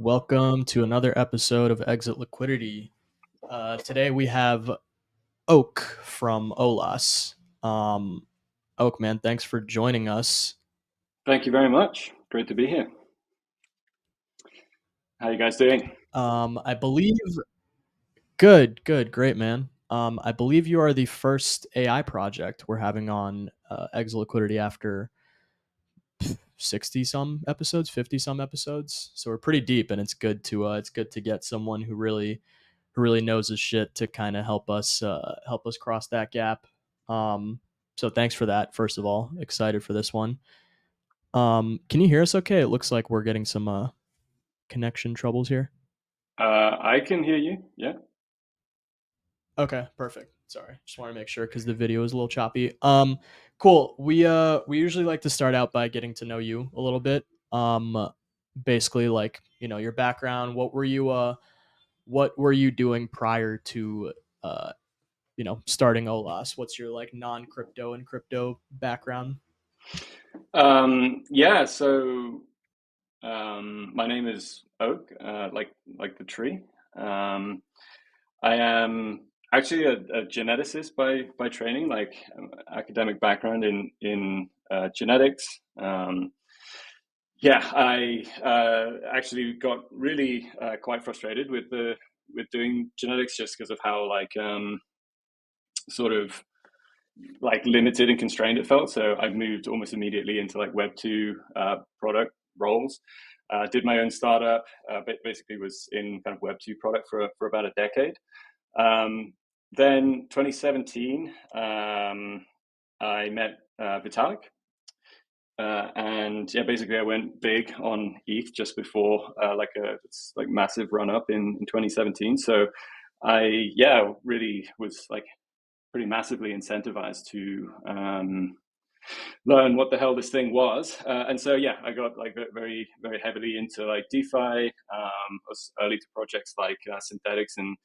Welcome to another episode of Exit Liquidity. Today we have Oak from Olas. Oak, man, thanks for joining us. Thank you very much. Great to be here. How are you guys doing? I believe good, great, man. I believe you are the first AI project we're having on Exit Liquidity after 60 some episodes, 50 some episodes. So we're pretty deep, and it's good to get someone who really knows his shit to kind of help us cross that gap. So thanks for that. First of all, excited for this one. Can you hear us? Okay, it looks like we're getting some connection troubles here. I can hear you. Yeah. Okay, perfect. Sorry, just want to make sure because the video is a little choppy. Cool. We usually like to start out by getting to know you a little bit. Basically, like your background. What were you doing prior to uh starting Olas? What's your like non-crypto and crypto background? Yeah. My name is Oak, like the tree. Um, I am actually a geneticist by training, like academic background in genetics. Yeah, I actually got really quite frustrated with doing genetics just because of how sort of like limited and constrained it felt. So I moved almost immediately into like Web2 product roles. Did my own startup, but basically was in kind of Web2 product for about a decade. Then 2017, I met Vitalik. And yeah, basically I went big on ETH just before like massive run up in 2017. So I really was like pretty massively incentivized to learn what the hell this thing was. And so, yeah, I got like very, very heavily into like DeFi. Was early to projects like synthetics and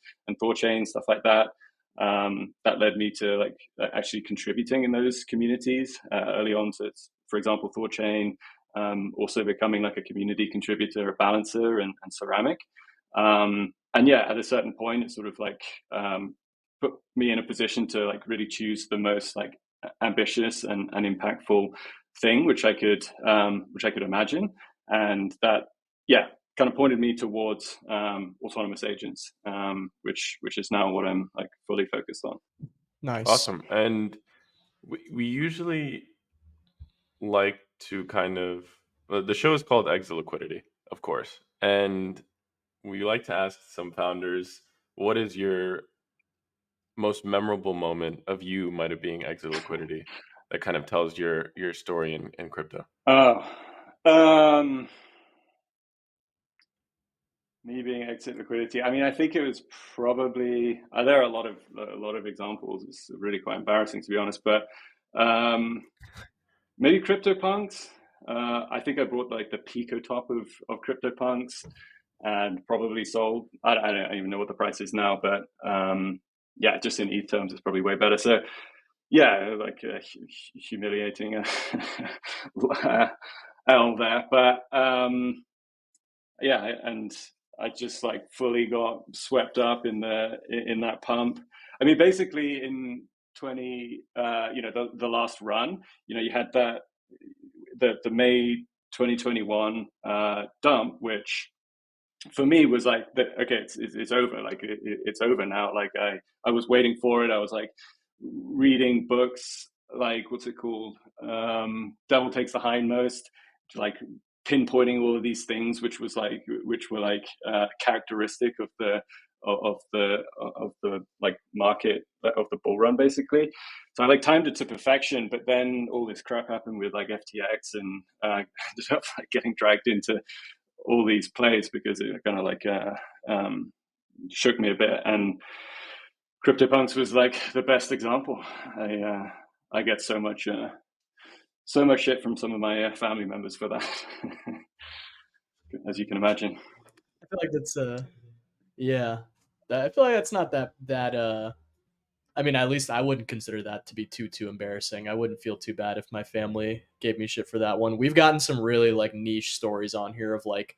Thorchain, stuff like that. That led me to like actually contributing in those communities early on. So it's, for example, Thorchain, also becoming like a community contributor, a balancer and ceramic. And yeah, at a certain point, it sort of like put me in a position to like really choose the most like ambitious and impactful thing which I could imagine, and that kind of pointed me towards autonomous agents, which is now what I'm like fully focused on. Nice. Awesome. And we usually like to kind of, the show is called Exit Liquidity, of course. And we like to ask some founders, what is your most memorable moment of you might have being Exit Liquidity that kind of tells your story in crypto? Oh, um, me being exit liquidity. I mean, I think it was probably there are a lot of examples. It's really quite embarrassing to be honest, but maybe CryptoPunks. I think I bought like the Pico top of CryptoPunks and probably sold. I don't even know what the price is now, but yeah, just in ETH terms, it's probably way better. So yeah, like humiliating L there, but yeah, and I just like fully got swept up in that pump. I mean, basically in 20, the last run, you had the May 2021 dump, which for me was like, okay, it's over. Like it's over now. Like I was waiting for it. I was like reading books, like what's it called? Devil Takes the Hindmost, like pinpointing all of these things, which were like characteristic of the like market of the bull run, basically. So I like timed it to perfection, but then all this crap happened with like FTX, and ended up like getting dragged into all these plays because it kind of like shook me a bit. And CryptoPunks was like the best example. I get so much shit from some of my family members for that, as you can imagine. I feel like that's yeah. I feel like that's not that. I mean, at least I wouldn't consider that to be too embarrassing. I wouldn't feel too bad if my family gave me shit for that one. We've gotten some really like niche stories on here of like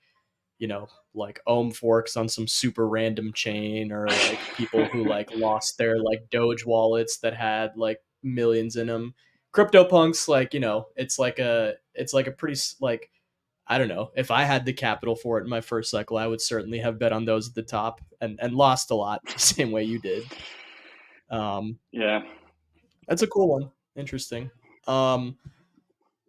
like ohm forks on some super random chain, or like people who like lost their like Doge wallets that had like millions in them. CryptoPunks, like, it's like a pretty like, I don't know. If I had the capital for it in my first cycle, I would certainly have bet on those at the top and lost a lot the same way you did. Um, Yeah. that's a cool one. Interesting. Um,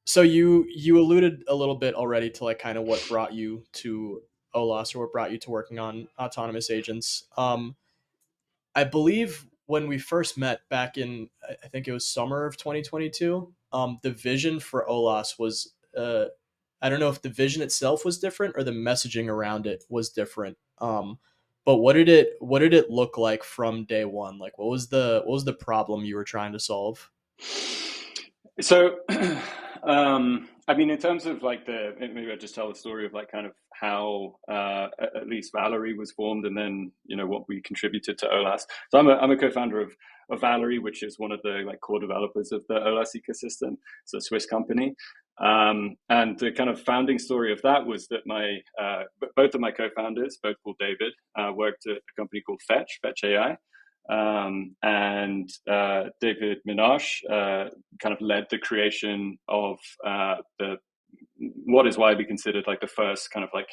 so you alluded a little bit already to like kind of what brought you to OLAS, or what brought you to working on autonomous agents. I believe when we first met back in, I think it was summer of 2022, the vision for OLAS was, I don't know if the vision itself was different or the messaging around it was different. But what did it look like from day one? Like, what was the problem you were trying to solve? So, I mean, in terms of like maybe I'll just tell the story of like kind of how at least Valerie was formed, and then what we contributed to OLAS. So I'm a co-founder of Valerie, which is one of the like core developers of the OLAS ecosystem. It's a Swiss company, and the kind of founding story of that was that my both of my co-founders, both called David, worked at a company called Fetch AI. And David Minash kind of led the creation of the what is widely considered like the first kind of like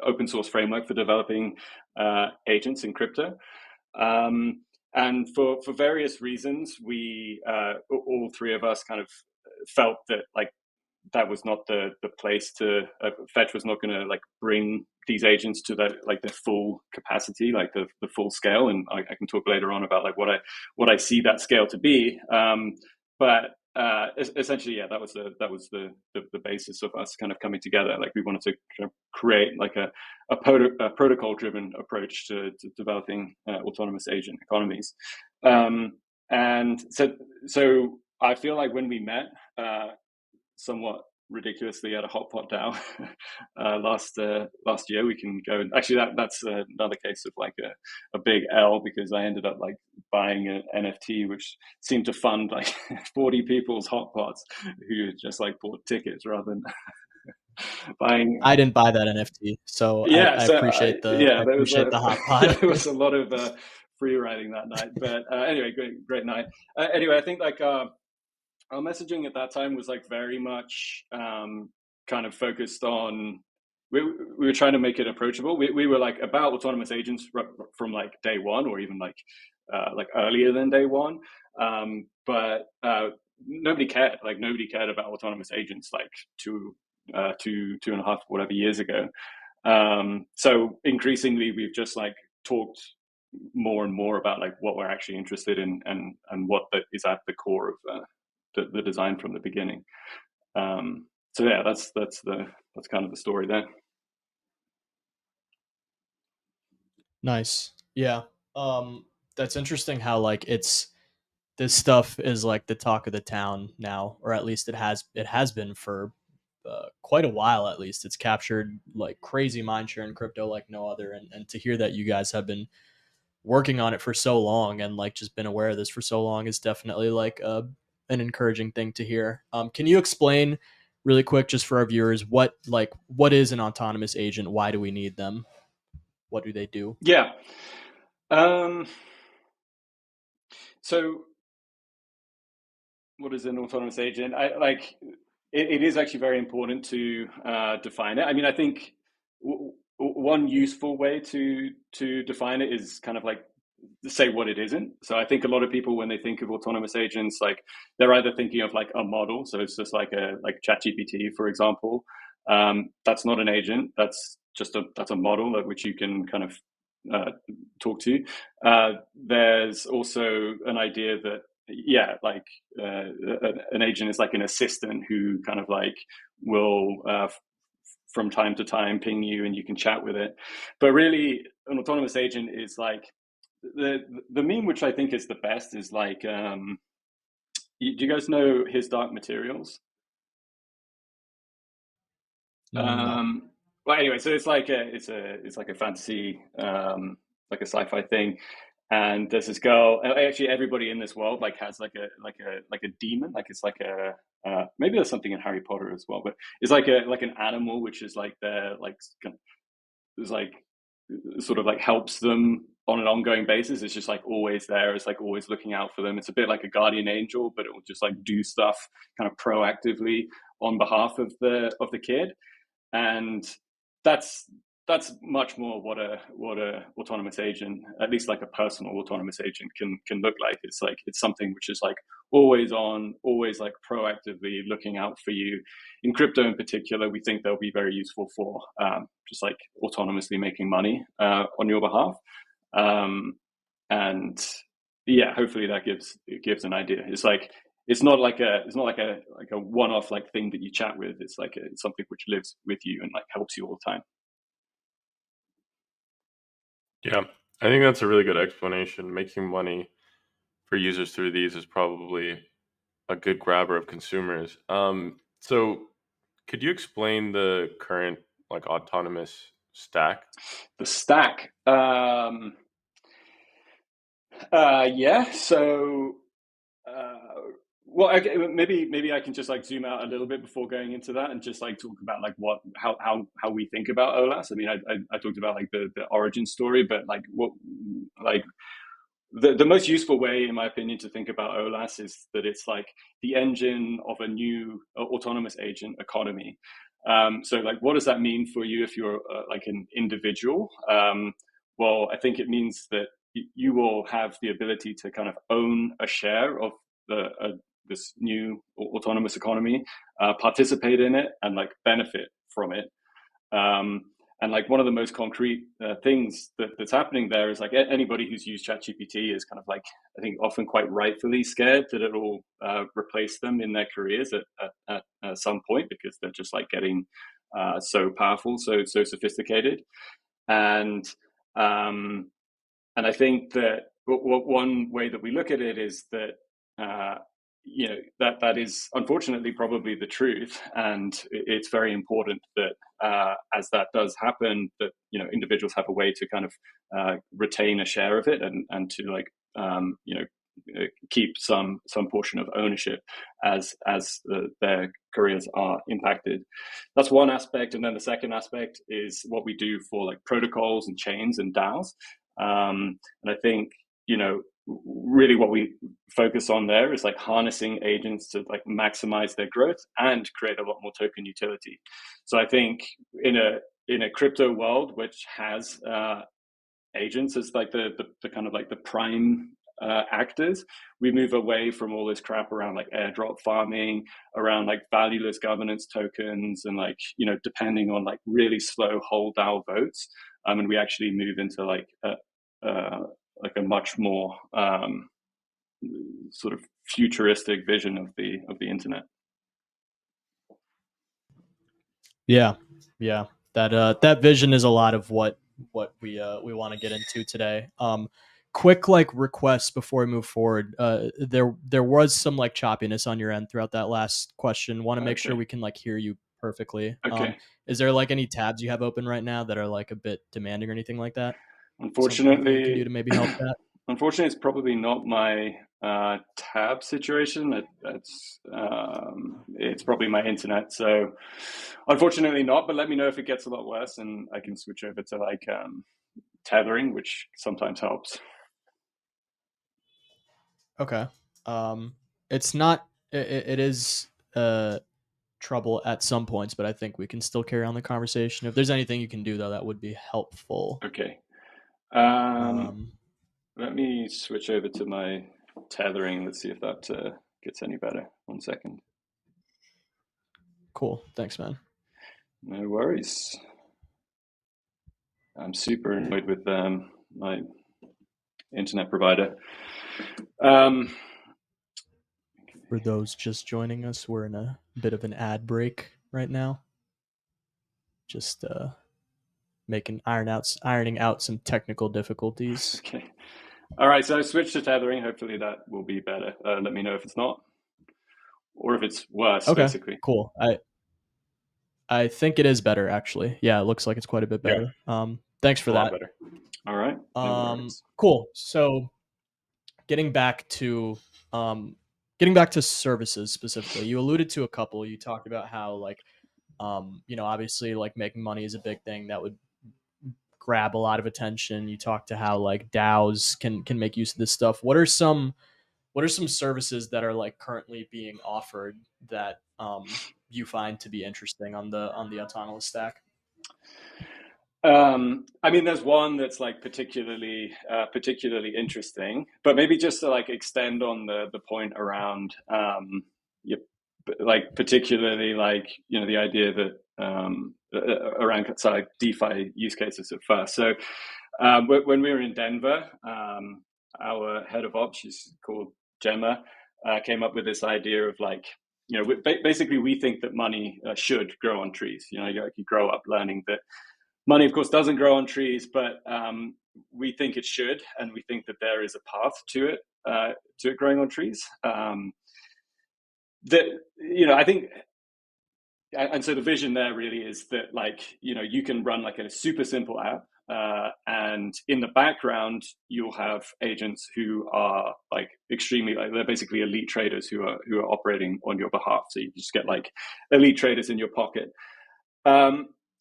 open source framework for developing agents in crypto. And for various reasons, we all three of us kind of felt that like that was not the place to Fetch was not going to like bring these agents to the full capacity, like the full scale. And I can talk later on about like what I see that scale to be. But essentially, yeah, that was the basis of us kind of coming together. Like we wanted to kind of create like a protocol driven approach to developing autonomous agent economies. And so I feel like when we met, somewhat ridiculously at a hot pot DAO last year. We can go actually that's another case of like a big L, because I ended up like buying an NFT which seemed to fund like 40 people's hot pots who just like bought tickets rather than buying. I didn't buy that NFT, so I, Yeah, I so appreciate the yeah, I appreciate the hot pod. there was a lot of free riding that night, but anyway, great night. Anyway, I think like our messaging at that time was like very much kind of focused on we were trying to make it approachable. We were like about autonomous agents from like day one, or even like earlier than day one. But nobody cared. Like nobody cared about autonomous agents like two and a half whatever years ago. So increasingly, we've just like talked more and more about like what we're actually interested in, and what is at the core of the design from the beginning. So yeah, that's kind of the story there. Nice. Yeah. That's interesting how like this stuff is like the talk of the town now, or at least it has been for quite a while. At least it's captured like crazy mindshare in crypto like no other, and to hear that you guys have been working on it for so long and like just been aware of this for so long is definitely like an encouraging thing to hear. Can you explain really quick, just for our viewers, what is an autonomous agent? Why do we need them? What do they do? Yeah. Um, so what is an autonomous agent? I like it is actually very important to define it. I mean, I think one useful way to define it is kind of like say what it isn't. So I think a lot of people, when they think of autonomous agents, like they're either thinking of like a model, so it's just like ChatGPT, for example. That's not an agent. That's a model like, which you can kind of talk to. There's also an idea that yeah, like an agent is like an assistant who kind of like will from time to time ping you and you can chat with it. But really, an autonomous agent is like the meme which I think is the best is like do you guys know His Dark Materials? No. Well, anyway, so it's like a fantasy like a sci-fi thing, and there's this girl. Actually, everybody in this world like has like a demon. Like it's like a maybe there's something in Harry Potter as well, but it's like an animal which is like their like is like sort of like helps them on an ongoing basis. It's just like always there. It's like always looking out for them. It's a bit like a guardian angel, but it will just like do stuff kind of proactively on behalf of the kid. And that's much more what a autonomous agent, at least like a personal autonomous agent, can look like. It's like it's something which is like always on, always like proactively looking out for you. In crypto in particular, we think they'll be very useful for just like autonomously making money on your behalf. And yeah, hopefully that gives an idea. It's not like a one-off like thing that you chat with. It's like it's something which lives with you and like helps you all the time. Yeah, I think that's a really good explanation. Making money for users through these is probably a good grabber of consumers. So could you explain the current like autonomous stack? The stack. Yeah. So, well, okay, maybe I can just like zoom out a little bit before going into that and just like talk about like how we think about OLAS. I mean, I talked about like the origin story, but like what like the most useful way, in my opinion, to think about OLAS is that it's like the engine of a new autonomous agent economy. So like, what does that mean for you if you're like an individual? Well, I think it means that you will have the ability to kind of own a share of this new autonomous economy, participate in it, and like benefit from it. And like one of the most concrete things that's happening there is like anybody who's used ChatGPT is kind of like, I think often quite rightfully scared that it'll replace them in their careers at some point, because they're just like getting so powerful, so sophisticated. And I think that one way that we look at it is that that is unfortunately probably the truth, and it's very important that as that does happen, that individuals have a way to kind of retain a share of it, and to like keep some portion of ownership as their careers are impacted. That's one aspect. And then the second aspect is what we do for like protocols and chains and DAOs. And I think really what we focus on there is like harnessing agents to like maximize their growth and create a lot more token utility. So I think in a crypto world which has agents as like the kind of like the prime actors, we move away from all this crap around like airdrop farming, around like valueless governance tokens, and like depending on like really slow hold DAO votes. And we actually move into like a much more sort of futuristic vision of the internet. Yeah, that vision is a lot of what we want to get into today. Quick like request before we move forward. There was some like choppiness on your end throughout that last question. Want to make sure we can like hear you perfectly. Okay. Is there like any tabs you have open right now that are like a bit demanding or anything like that? Unfortunately, you can do to maybe help that? Unfortunately, it's probably not my tab situation. It's probably my internet. So unfortunately not, but let me know if it gets a lot worse and I can switch over to like tethering, which sometimes helps. Okay. It's not, it is trouble at some points, but I think we can still carry on the conversation. If there's anything you can do though, that would be helpful. Okay. Let me switch over to my tethering. Let's see if that gets any better. 1 second. Cool. Thanks, man. No worries. I'm super annoyed with my internet provider. For those just joining us, we're in a bit of an ad break right now. Just ironing out some technical difficulties. Okay. All right, so I switched to tethering. Hopefully that will be better. Let me know if it's not, or if it's worse. Okay, basically. Cool. I think it is better, actually. Yeah, it looks like it's quite a bit better. Yeah. Thanks for that. Better. All right. No cool. So, getting back to services specifically, you alluded to a couple. You talked about how like, obviously like making money is a big thing that would grab a lot of attention. You talk to how like DAOs can make use of this stuff. What are some services that are like currently being offered that you find to be interesting on the Autonolas stack? I mean, there's one that's like particularly interesting, but maybe just to like extend on the point around like particularly like the idea that around like DeFi use cases at first. So when we were in Denver, our head of ops, she's called Gemma, came up with this idea of like basically we think that money should grow on trees. You grow up learning that money, of course, doesn't grow on trees, but we think it should, and we think that there is a path to it growing on trees. I think, and so the vision there really is that like you can run like a super simple app, and in the background you'll have agents who are like extremely like they're basically elite traders who are operating on your behalf. So you just get like elite traders in your pocket.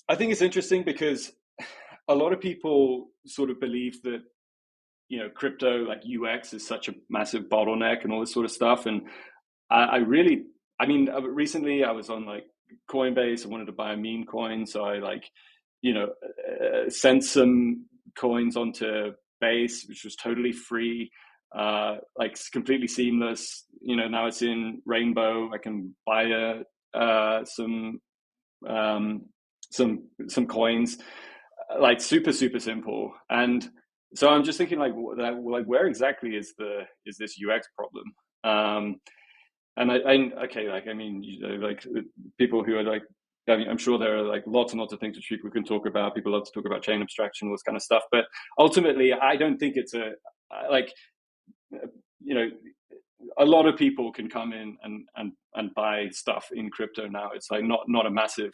I think it's interesting because a lot of people sort of believe that crypto like UX is such a massive bottleneck and all this sort of stuff. And recently I was on like Coinbase. I wanted to buy a meme coin, so I like sent some coins onto Base, which was totally free, like completely seamless. Now it's in Rainbow. I can buy some coins, like super super simple. And so I'm just thinking like where exactly is this UX problem? And like people who are like, I'm sure there are like lots and lots of things which people can talk about. People love to talk about chain abstraction, all this kind of stuff. But ultimately, I don't think it's a lot of people can come in and buy stuff in crypto now. It's like not a massive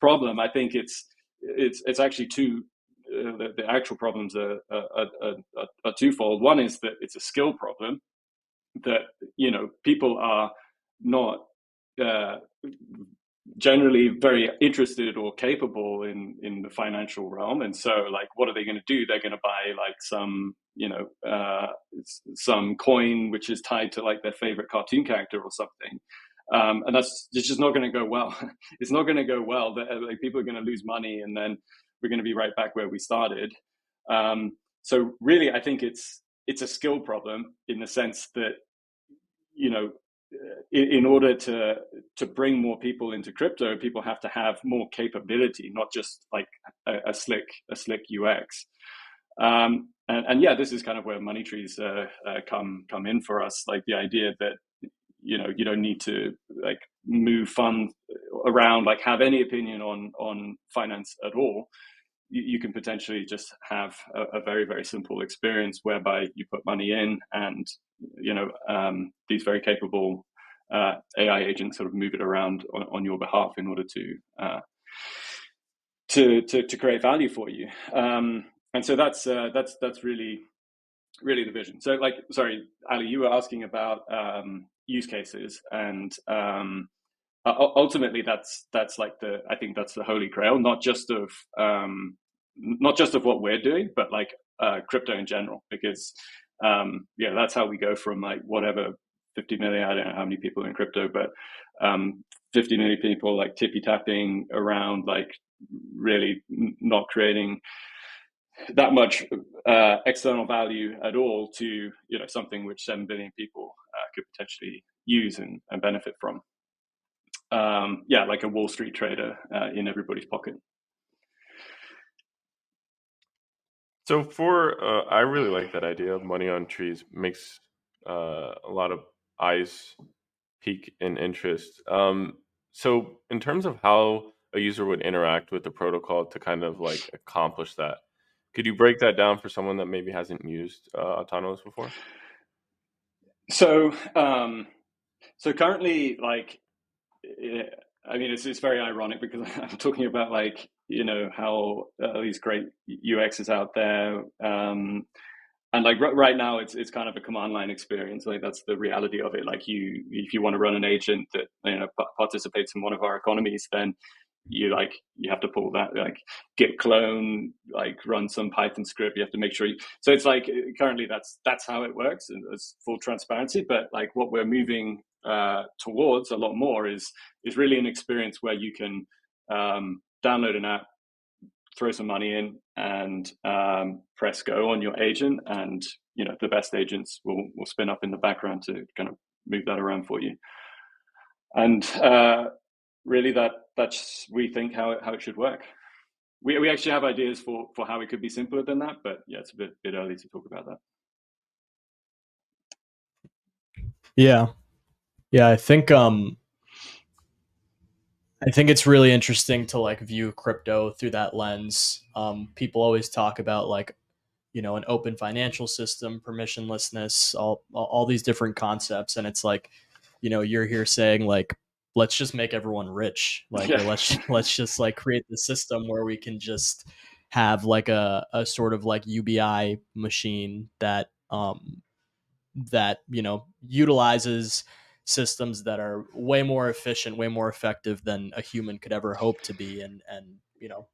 problem. I think it's actually the actual problems are twofold. One is that it's a skill problem, that people are not generally very interested or capable in the financial realm. And so like what are they going to do? They're going to buy like some coin which is tied to like their favorite cartoon character or something, and it's just not going to go well. It's not going to go well. Like people are going to lose money, and then we're going to be right back where we started. So really I think it's a skill problem, in the sense that in order to bring more people into crypto, people have to have more capability, not just like a slick UX. And yeah, this is kind of where money trees come in for us. Like the idea that you don't need to like move funds around, like have any opinion on finance at all. You can potentially just have a very very simple experience whereby you put money in, and these very capable AI agents sort of move it around on your behalf in order to create value for you. And so that's really the vision. So like, sorry, Ali, you were asking about use cases, and ultimately that's like I think that's the holy grail, not just of what we're doing, but like crypto in general, because that's how we go from like whatever 50 million, I don't know how many people in crypto, but 50 million people like tippy tapping around, like really not creating that much external value at all, to something which 7 billion people could potentially use and benefit from. Like a Wall Street trader in everybody's pocket. So I really like that idea of money on trees. Makes a lot of eyes peak in interest. So in terms of how a user would interact with the protocol to kind of like accomplish that, could you break that down for someone that maybe hasn't used Autonolas before? So currently, like, I mean, it's very ironic because I'm talking about like how these great UXs out there, and like right now it's kind of a command line experience. Like that's the reality of it. Like if you want to run an agent that participates in one of our economies, then you have to pull that like git clone, like run some Python script. You have to make sure so it's like currently that's how it works, and it's full transparency. But like what we're moving towards a lot more is really an experience where you can download an app, throw some money in, and press go on your agent, and the best agents will spin up in the background to kind of move that around for you. And really, that's we think how it should work. We actually have ideas for how it could be simpler than that, but yeah, it's a bit early to talk about that. Yeah. Yeah, I think it's really interesting to like view crypto through that lens. People always talk about like, an open financial system, permissionlessness, all these different concepts, and it's like, you're here saying like, let's just make everyone rich, like, Yeah. or let's just like create the system where we can just have like a sort of like UBI machine that utilizes systems that are way more efficient, way more effective than a human could ever hope to be, and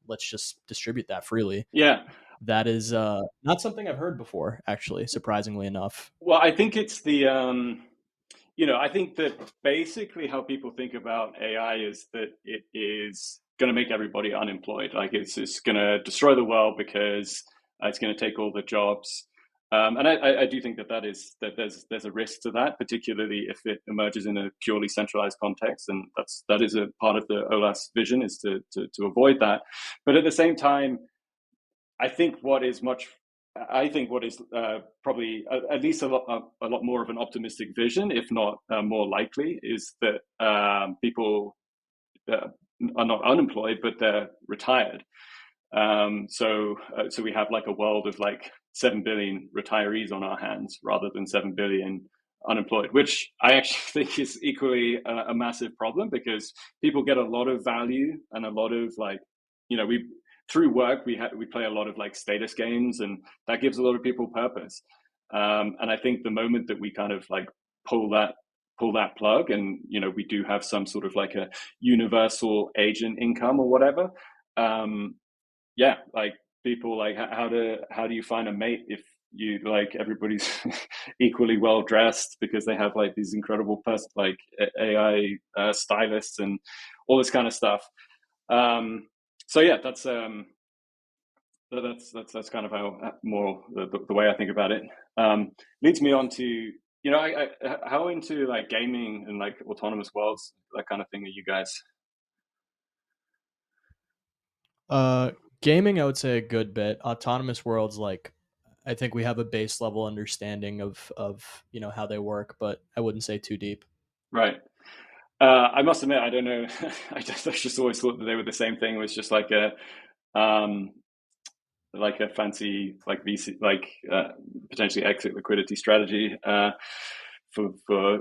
let's just distribute that freely. Yeah. That is not something I've heard before, actually, surprisingly enough. Well, I think it's the I think that basically how people think about AI is that it is going to make everybody unemployed. Like it's just going to destroy the world because it's going to take all the jobs. And I do think that there's a risk to that, particularly if it emerges in a purely centralized context, and that is a part of the OLAS vision, is to avoid that. But at the same time, I think what is probably at least a lot more of an optimistic vision, if not more likely, is that people are not unemployed, but they're retired. So we have like a world of like 7 billion retirees on our hands rather than 7 billion unemployed, which I actually think is equally a massive problem, because people get a lot of value and a lot of like, we through work we play a lot of like status games, and that gives a lot of people purpose. And I think the moment that we kind of like pull that plug, and we do have some sort of like a universal agent income or whatever, yeah, like people like how do you find a mate if you like everybody's equally well dressed because they have like these incredible like AI stylists and all this kind of stuff. So yeah, that's kind of how more the way I think about it. Leads me on to how into like gaming and like autonomous worlds, that kind of thing, are you guys? Gaming, I would say a good bit. Autonomous worlds, like, I think we have a base level understanding of how they work, but I wouldn't say too deep. Right. I must admit, I don't know. I just always thought that they were the same thing. It was just um, like a fancy like VC, like potentially exit liquidity strategy for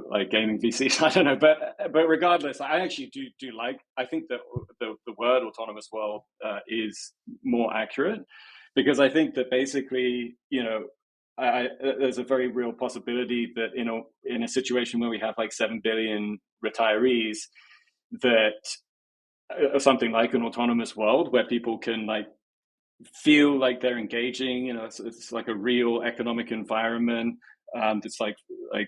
like gaming VCs. I don't know, but regardless, I actually do like. I think that the word autonomous world is more accurate, because I think that basically, there's a very real possibility that in a situation where we have like 7 billion retirees, that something like an autonomous world where people can like feel like they're engaging, it's like a real economic environment that's like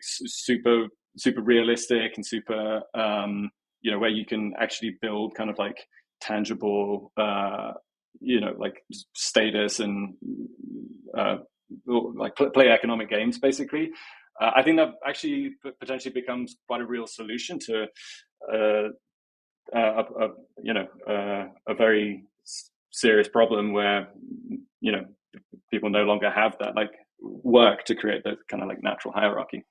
super realistic and super where you can actually build kind of like tangible like status and like play economic games basically. I think that actually potentially becomes quite a real solution to uh, a very serious problem where people no longer have that like work to create that kind of like natural hierarchy.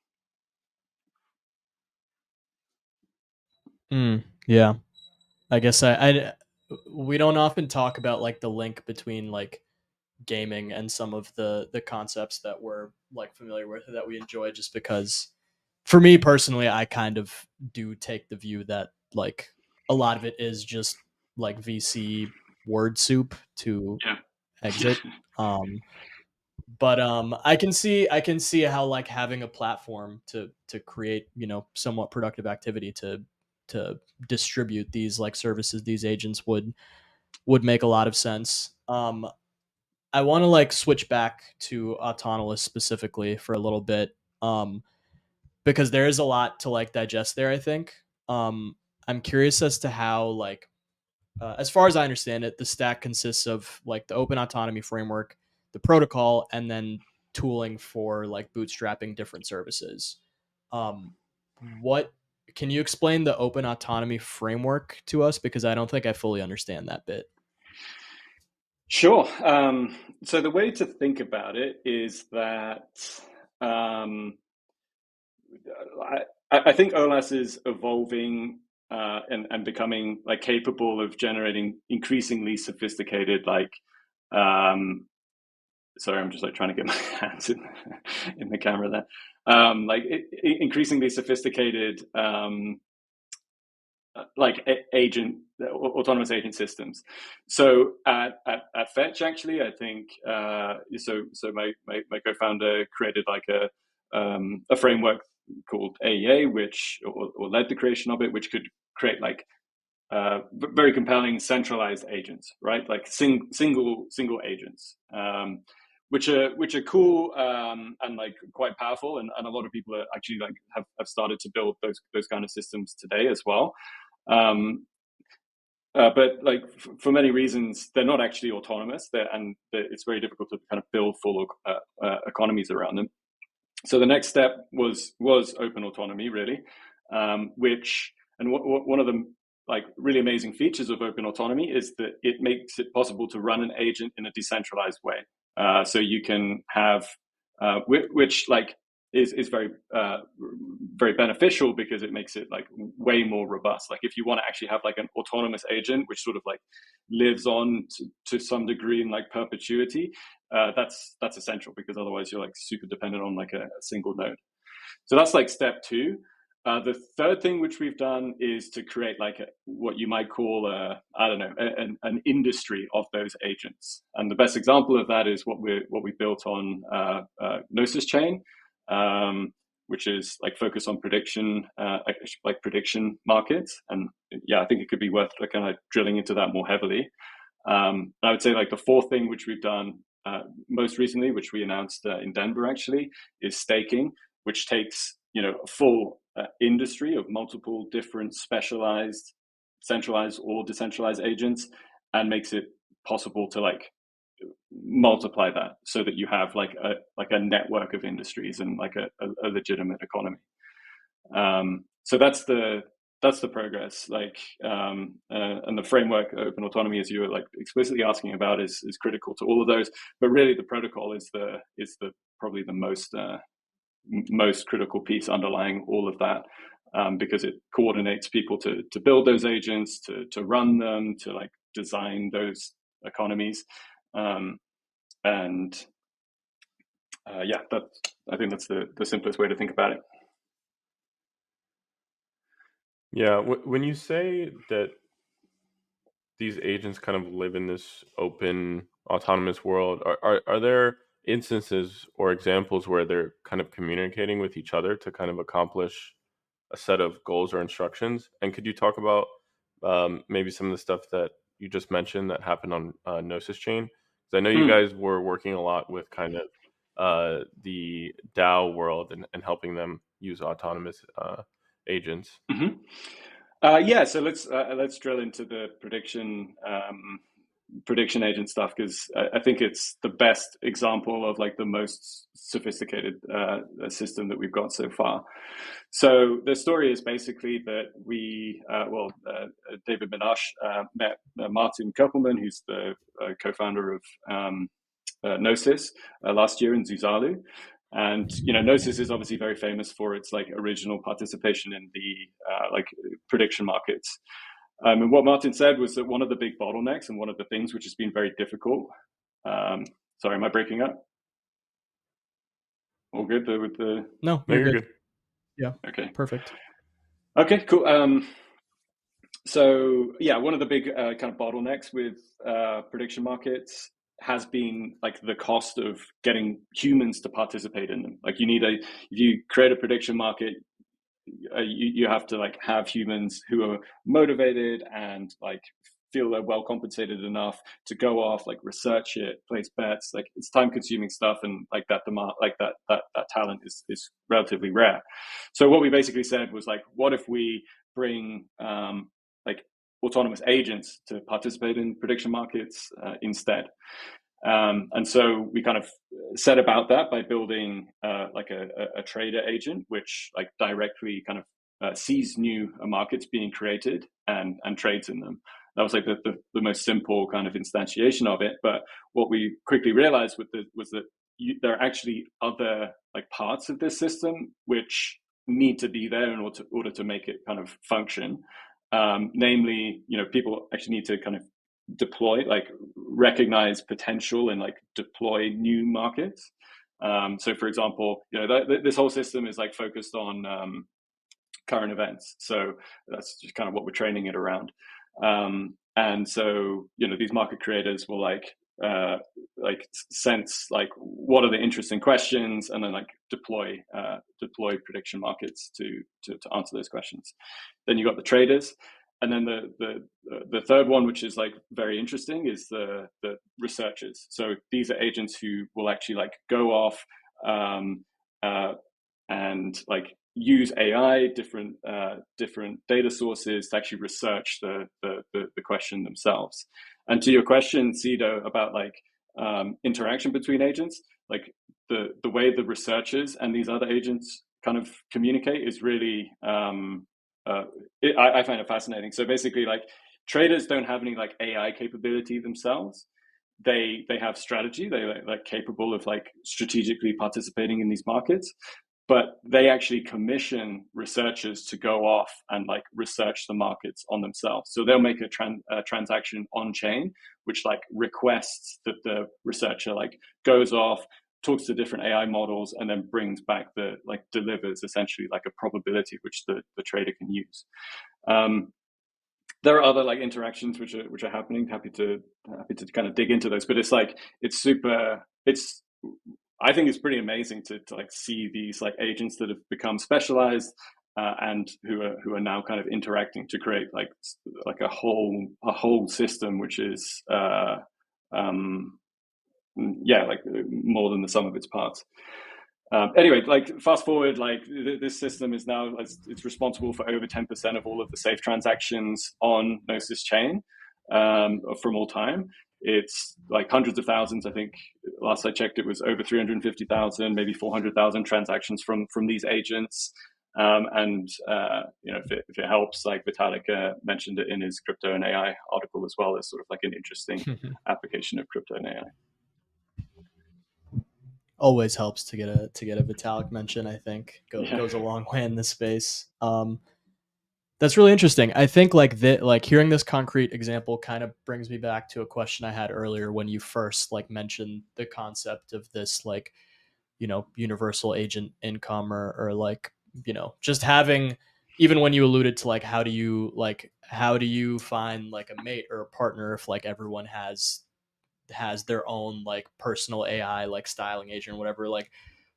Yeah, I guess we don't often talk about like the link between like gaming and some of the concepts that we're like familiar with that we enjoy, just because for me personally, I kind of do take the view that like a lot of it is just like VC word soup to Yeah. exit. But I can see how like having a platform to create somewhat productive activity to distribute these like services, these agents would make a lot of sense. I want to like switch back to Autonolas specifically for a little bit, because there is a lot to like digest there. I think I'm curious as to how like as far as I understand it, the stack consists of like the open autonomy framework, the protocol, and then tooling for like bootstrapping different services. What can you explain the open autonomy framework to us? Because I don't think I fully understand that bit. Sure. So the way to think about it is that um, I think OLAS is evolving and becoming like capable of generating increasingly sophisticated sorry, I'm just like trying to get my hands in the camera there. Increasingly sophisticated autonomous agent systems. So at Fetch, actually, I think my co-founder created like a framework called AEA, or led the creation of it, which could create like very compelling centralized agents, right? Like single agents, which are cool and like quite powerful, and a lot of people are actually like have started to build those kind of systems today as well. But like for many reasons, they're not actually autonomous, and it's very difficult to kind of build full economies around them. So the next step was open autonomy, really, which and one of the like really amazing features of open autonomy is that it makes it possible to run an agent in a decentralized way. So you can have which like is very very beneficial because it makes it like way more robust. Like if you want to actually have like an autonomous agent which sort of like lives on to some degree in like perpetuity, that's essential, because otherwise you're like super dependent on like a single node. So that's like step two. The third thing which we've done is to create like what you might call an industry of those agents. And the best example of that is what we built on Gnosis chain, which is like focused on prediction, like prediction markets. And yeah, I think it could be worth like kind of drilling into that more heavily. I would say like the fourth thing which we've done most recently, which we announced in Denver actually, is staking, which takes a full industry of multiple different specialized, centralized or decentralized agents, and makes it possible to like multiply that so that you have like a network of industries and like a legitimate economy. So that's the progress, like and the framework open autonomy, as you were like explicitly asking about, is critical to all of those. But really the protocol is the probably the most critical piece underlying all of that, because it coordinates people to build those agents, to run them, to like design those economies, and yeah, I think that's the simplest way to think about it. Yeah, when you say that these agents kind of live in this open, autonomous world, are there instances or examples where they're kind of communicating with each other to kind of accomplish a set of goals or instructions? And could you talk about maybe some of the stuff that you just mentioned that happened on Gnosis Chain? Because I know you guys were working a lot with kind of the DAO world and helping them use autonomous agents. Mm-hmm. Yeah, so let's drill into the prediction agent stuff, because I think it's the best example of like the most sophisticated system that we've got so far. So the story is basically that David Minash met Martin Koppelman, who's the co-founder of Gnosis, last year in Zuzalu. And Gnosis is obviously very famous for its like original participation in the like prediction markets. And what Martin said was that one of the big bottlenecks and one of the things which has been very difficult. Sorry, am I breaking up? All good with the? No, you're good. Yeah. Okay. Perfect. Okay. Cool. So yeah, one of the big kind of bottlenecks with prediction markets has been like the cost of getting humans to participate in them. Like if you create a prediction market, you have to like have humans who are motivated and like feel they're well compensated enough to go off, like research it, place bets. Like it's time consuming stuff, and like that demand, like that talent is relatively rare. So what we basically said was like, what if we bring like autonomous agents to participate in prediction markets instead? And so we kind of set about that by building like a trader agent, which like directly kind of sees new markets being created and trades in them. That was like the most simple kind of instantiation of it. But what we quickly realized was that there are actually other like parts of this system which need to be there in order to make it kind of function. Namely, people actually need to kind of deploy, like recognize potential and like deploy new markets. So for example, this whole system is like focused on current events. So that's just kind of what we're training it around. And so, these market creators will like sense like what are the interesting questions, and then like deploy prediction markets to answer those questions. Then you got the traders, and then the third one, which is like very interesting, is the researchers. So these are agents who will actually like go off and like use AI, different data sources to actually research the question themselves. And to your question, Cedo, about like interaction between agents, like the way the researchers and these other agents kind of communicate is really I find it fascinating. So basically, like traders don't have any like AI capability themselves. They have strategy. They're like capable of like strategically participating in these markets, but they actually commission researchers to go off and like research the markets on themselves. So they'll make a transaction on chain, which like requests that the researcher like goes off, talks to different AI models, and then brings back delivers essentially like a probability which the trader can use. There are other like interactions which are happening. Happy to kind of dig into those, but I think it's pretty amazing to like see these like agents that have become specialized and who are now kind of interacting to create like a whole system which is like more than the sum of its parts. Anyway, like fast forward, like this system is now it's responsible for over 10% of all of the safe transactions on Gnosis chain from all time. It's like hundreds of thousands. I think last I checked, it was over 350,000, maybe 400,000 transactions from these agents. If it helps, like Vitalik mentioned it in his crypto and AI article as well, as sort of like an interesting application of crypto and AI. Always helps to get a Vitalik mention. I think goes a long way in this space. That's really interesting. I think like hearing this concrete example kind of brings me back to a question I had earlier when you first like mentioned the concept of this like universal agent income or like just having, even when you alluded to like how do you find like a mate or a partner if like everyone has their own like personal AI like styling agent or whatever, like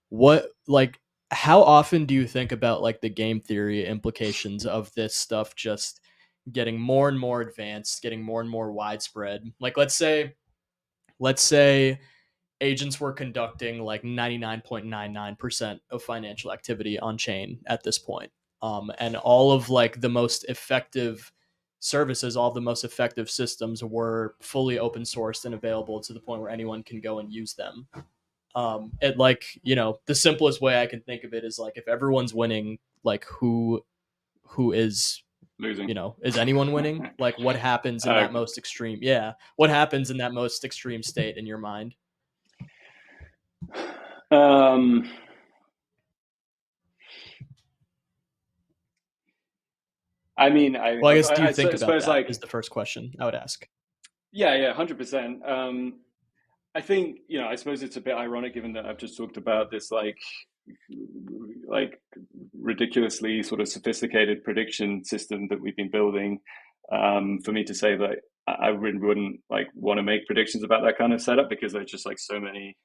what like how often do you think about like the game theory implications of this stuff just getting more and more advanced, getting more and more widespread? Like let's say agents were conducting like 99.99% of financial activity on chain at this point. And all of like the most effective services, all the most effective systems were fully open sourced and available to the point where anyone can go and use them. It like, the simplest way I can think of it is like if everyone's winning, like who is losing? Is anyone winning? Like what happens in that most extreme? Yeah. What happens in that most extreme state in your mind? I mean, Well, I guess do you I think about suppose that like is the first question I would ask. Yeah, 100%. I think I suppose it's a bit ironic given that I've just talked about this like ridiculously sort of sophisticated prediction system that we've been building. For me to say that I really wouldn't like want to make predictions about that kind of setup because there's just like so many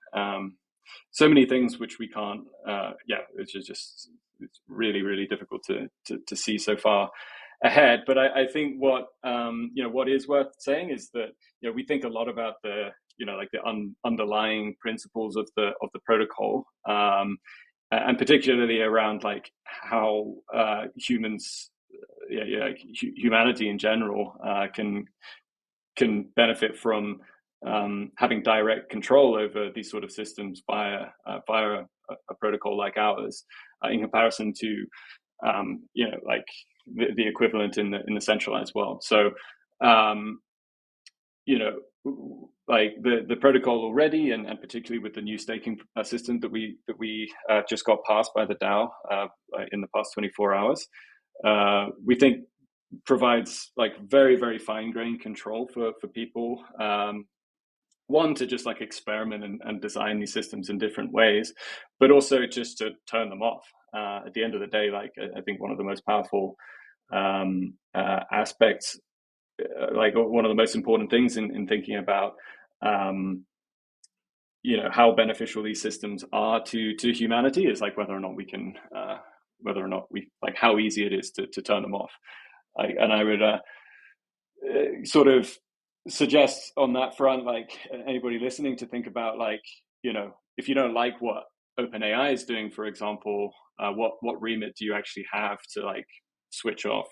so many things which we can't. It's just it's really really difficult to see so far ahead. But I think what what is worth saying is that we think a lot about the like the underlying principles of the protocol, and particularly around like how humans, humanity in general, can benefit from having direct control over these sort of systems via a protocol like ours, in comparison to like the equivalent in the centralized world. So like the protocol already, and particularly with the new staking system that we just got passed by the DAO in the past 24 hours, we think provides like very very fine grained control for people. One, to just like experiment and design these systems in different ways, but also just to turn them off. At the end of the day, like I think one of the most powerful aspects, like one of the most important things in thinking about how beneficial these systems are to humanity is like whether or not we can like how easy it is to turn them off. And I would sort of suggest on that front, like anybody listening, to think about like if you don't like what OpenAI is doing, for example, what remit do you actually have to like switch off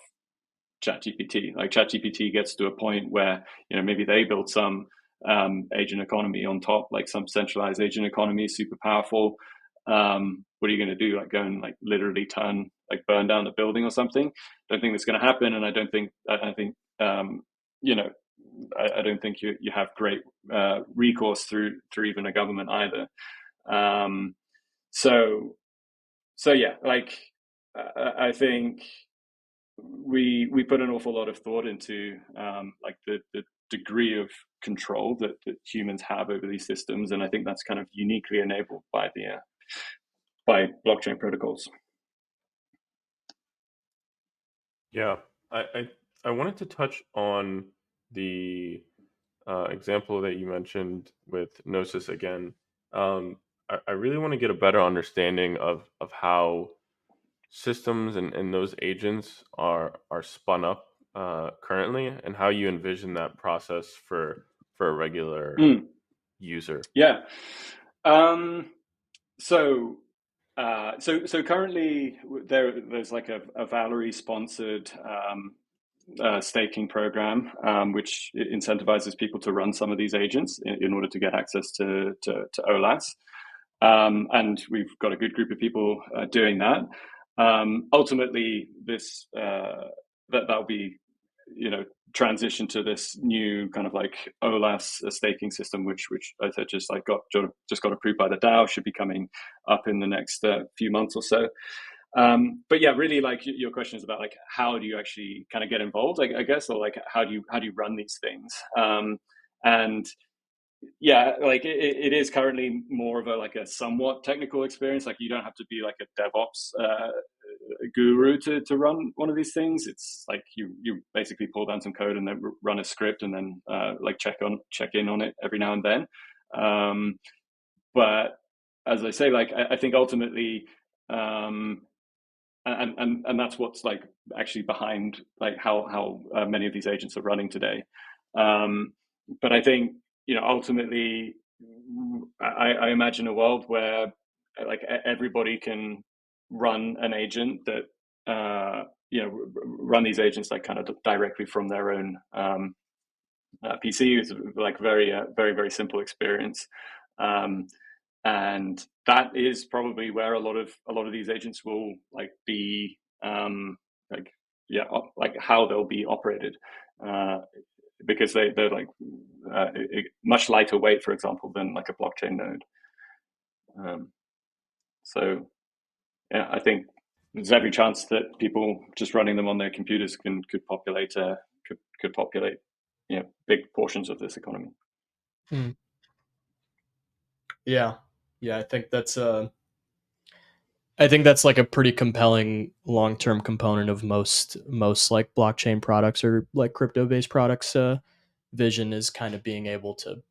ChatGPT? Like ChatGPT gets to a point where maybe they build some agent economy on top, like some centralized agent economy, super powerful. What are you going to do? Like go and like literally burn down the building or something? Don't think that's going to happen, and I don't think I don't think you have great recourse through even a government either. So yeah, like I think we put an awful lot of thought into like the degree of control that humans have over these systems, and I think that's kind of uniquely enabled by by blockchain protocols. Yeah, I wanted to touch on the example that you mentioned with Gnosis again. I really want to get a better understanding of how systems and those agents are spun up currently, and how you envision that process for a regular user. Yeah. So currently there's like a Valerie sponsored staking program, which incentivizes people to run some of these agents in order to get access to OLAS. And we've got a good group of people doing that. Ultimately, this that'll be transition to this new kind of like OLAS staking system, which I said just got approved by the DAO, should be coming up in the next few months or so. But yeah, really, like your question is about like how do you actually kind of get involved, I guess, or like how do you run these things? And yeah, like it is currently more of a somewhat technical experience. Like you don't have to be like a DevOps guru to run one of these things. It's like you basically pull down some code and then run a script, and then like check in on it every now and then. But as I say, like I think ultimately, and that's what's like actually behind like how many of these agents are running today. But I think ultimately, I imagine a world where like everybody can run an agent that run these agents like kind of directly from their own PC. It's like very very simple experience, and that is probably where a lot of these agents will like be like how they'll be operated, because they're like much lighter weight, for example, than like a blockchain node. So yeah, I think there's every chance that people just running them on their computers could populate big portions of this economy. Yeah, I think that's like a pretty compelling long-term component of most like blockchain products or like crypto-based products. Vision is kind of being able to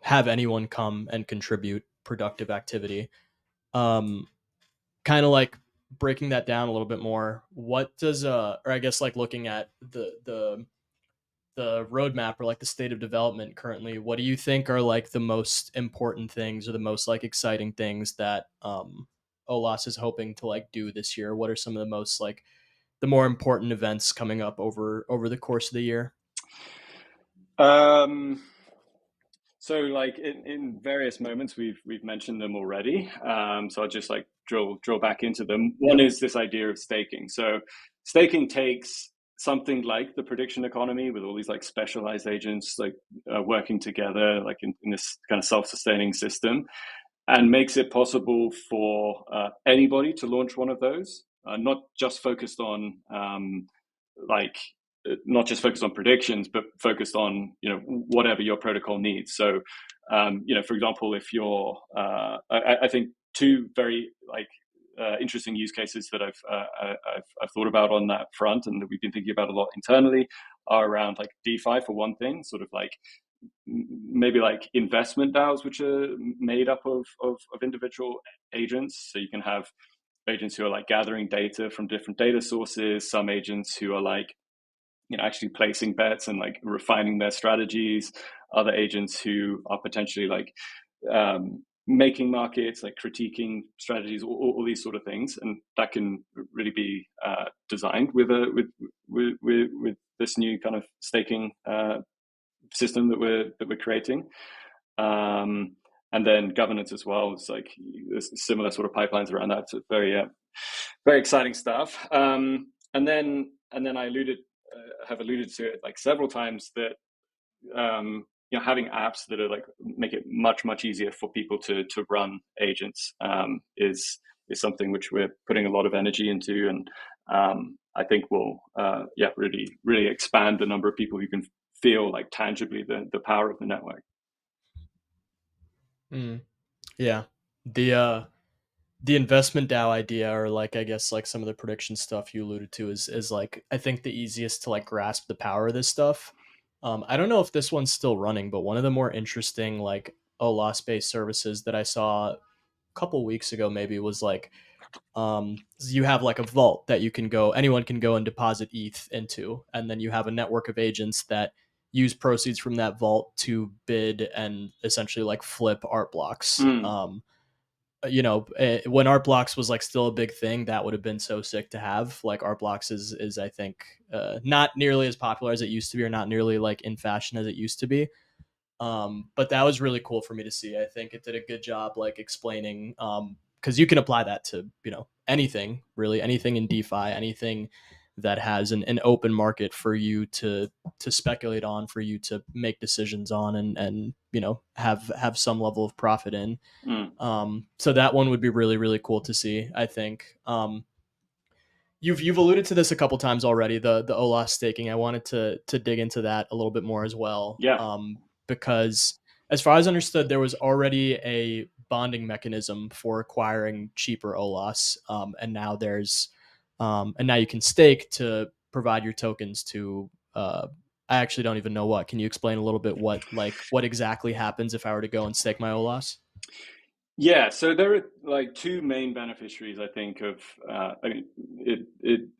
have anyone come and contribute productive activity. Um, Kind of like breaking that down a little bit more. What does or I guess like looking at the roadmap or like the state of development currently, what do you think are like the most important things or the most like exciting things that Olas is hoping to like do this year? What are some of the most like the more important events coming up over the course of the year? Um, so like in various moments we've mentioned them already. So I'll just like drill back into them. One Yep. is this idea of staking. So staking takes something like the prediction economy with all these like specialized agents like working together like in this kind of self-sustaining system, and makes it possible for anybody to launch one of those, not just focused on like not just focused on predictions, but focused on whatever your protocol needs. So for example, if you're I think two very like interesting use cases that I've thought about on that front and that we've been thinking about a lot internally are around like DeFi for one thing, sort of like maybe like investment DAOs, which are made up of individual agents. So you can have agents who are like gathering data from different data sources, some agents who are like actually placing bets and like refining their strategies, other agents who are potentially like making markets, like critiquing strategies, all these sort of things, and that can really be designed with this new kind of staking system that we're creating. And then governance as well. It's like similar sort of pipelines around that. So very very exciting stuff. And then I have alluded to it like several times that having apps that are like make it much easier for people to run agents is something which we're putting a lot of energy into, and I think will really expand the number of people who can feel like tangibly the power of the network. Mm, yeah. The investment DAO idea, or like I guess like some of the prediction stuff you alluded to, is like I think the easiest to like grasp the power of this stuff. I don't know if this one's still running, but one of the more interesting like OLAS based services that I saw a couple weeks ago maybe was like you have like a vault that anyone can go and deposit ETH into, and then you have a network of agents that use proceeds from that vault to bid and essentially like flip art blocks. When art blocks was like still a big thing, that would have been so sick to have. Like art blocks is I think not nearly as popular as it used to be, or not nearly like in fashion as it used to be. But that was really cool for me to see. I think it did a good job like explaining, because you can apply that to anything, really anything in DeFi, anything that has an open market for you to speculate on, for you to make decisions on, and have some level of profit in. Mm. So that one would be really really cool to see, I think. You've alluded to this a couple times already, the OLAS staking. I wanted to dig into that a little bit more as well, Yeah. because as far as understood, there was already a bonding mechanism for acquiring cheaper OLAS, and now you can stake to provide your tokens to. I actually don't even know what. Can you explain a little bit what exactly happens if I were to go and stake my OLAS? Yeah, so there are like two main beneficiaries, I think, of. I mean,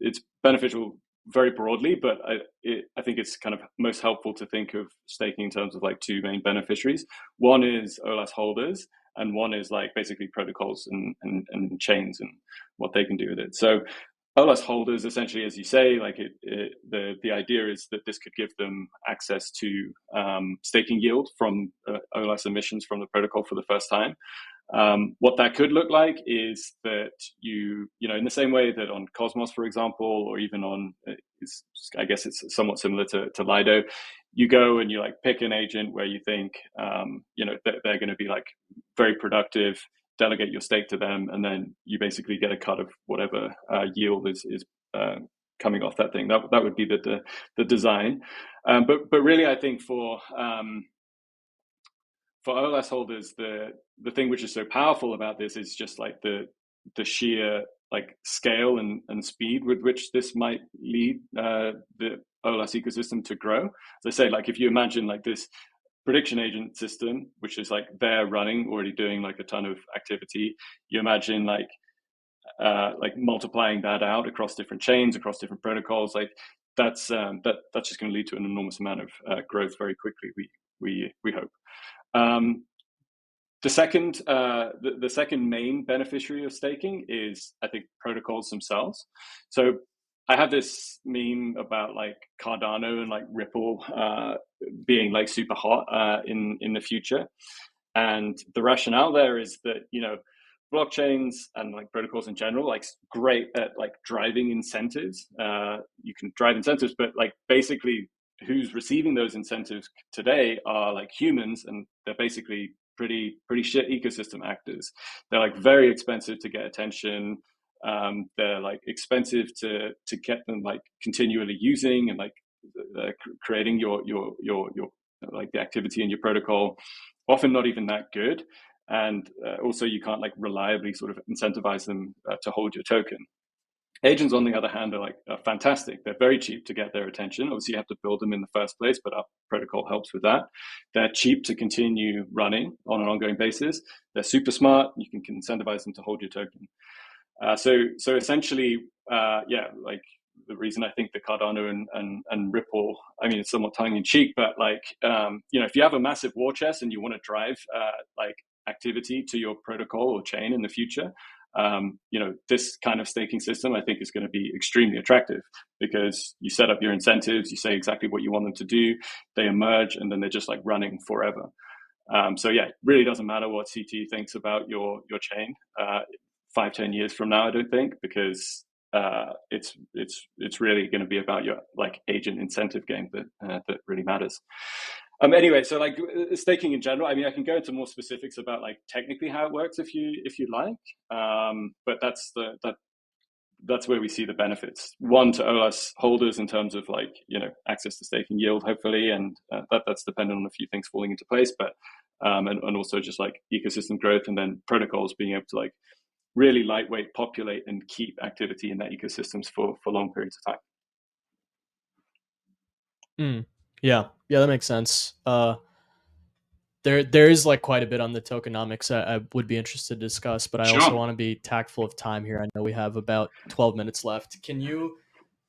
it's beneficial very broadly, but I think it's kind of most helpful to think of staking in terms of like two main beneficiaries. One is OLAS holders, and one is like basically protocols and chains and what they can do with it. So OLAS holders, essentially, as you say, like the idea is that this could give them access to staking yield from OLAS emissions from the protocol for the first time. What that could look like is that in the same way that on Cosmos, for example, or even on, I guess it's somewhat similar to Lido, you go and you like pick an agent where you think, they're going to be like very productive, delegate your stake to them, and then you basically get a cut of whatever yield is coming off that thing. That would be the design. But really, I think for OLS holders, the thing which is so powerful about this is just like the sheer like scale and speed with which this might lead the OLS ecosystem to grow. As I say, like if you imagine like this prediction agent system, which is like they're running, already doing like a ton of activity. You imagine like multiplying that out across different chains, across different protocols, like that's just going to lead to an enormous amount of growth very quickly. We hope. The second main beneficiary of staking is, I think, protocols themselves. So I have this meme about like Cardano and like Ripple being like super hot in the future, and the rationale there is that, you know, blockchains and like protocols in general, like great at like driving incentives. You can drive incentives, but like basically who's receiving those incentives today are like humans, and they're basically pretty shit ecosystem actors. They're like very expensive to get attention. They're like expensive to get them like continually using and like creating your like the activity in your protocol. Often not even that good, and also you can't like reliably sort of incentivize them to hold your token. Agents, on the other hand, are fantastic. They're very cheap to get their attention. Obviously, you have to build them in the first place, but our protocol helps with that. They're cheap to continue running on an ongoing basis. They're super smart. You can incentivize them to hold your token. So essentially, like the reason I think the Cardano and Ripple, I mean, it's somewhat tongue in cheek, but like, you know, if you have a massive war chest and you want to drive like activity to your protocol or chain in the future, you know, this kind of staking system, I think, is going to be extremely attractive because you set up your incentives, you say exactly what you want them to do, they emerge, and then they're just like running forever. So yeah, it really doesn't matter what CT thinks about your chain 5-10 years from now, I don't think, because it's really going to be about your like agent incentive game that really matters. Anyway, so like staking in general, I mean, I can go into more specifics about like technically how it works if you like, but that's where we see the benefits. One, to OLS holders in terms of like, you know, access to staking yield, hopefully, and that's dependent on a few things falling into place, but and also just like ecosystem growth, and then protocols being able to like really lightweight populate and keep activity in that ecosystems for long periods of time. Yeah, that makes sense. There is like quite a bit on the tokenomics I would be interested to discuss, but I also Sure. want to be tactful of time here. I know we have about 12 minutes left.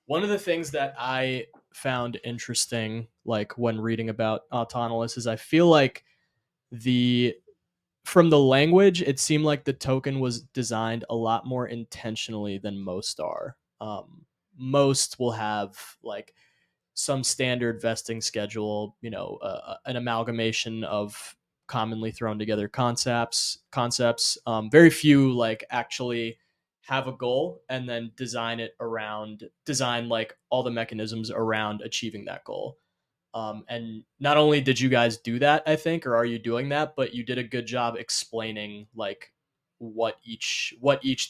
One of the things that I found interesting, like when reading about Autonolas, is I feel like from the language, it seemed like the token was designed a lot more intentionally than most are. Most will have like some standard vesting schedule, you know, an amalgamation of commonly thrown together concepts. Very few like actually have a goal and then design like all the mechanisms around achieving that goal. And not only did you guys do that, I think, or are you doing that, but you did a good job explaining like what each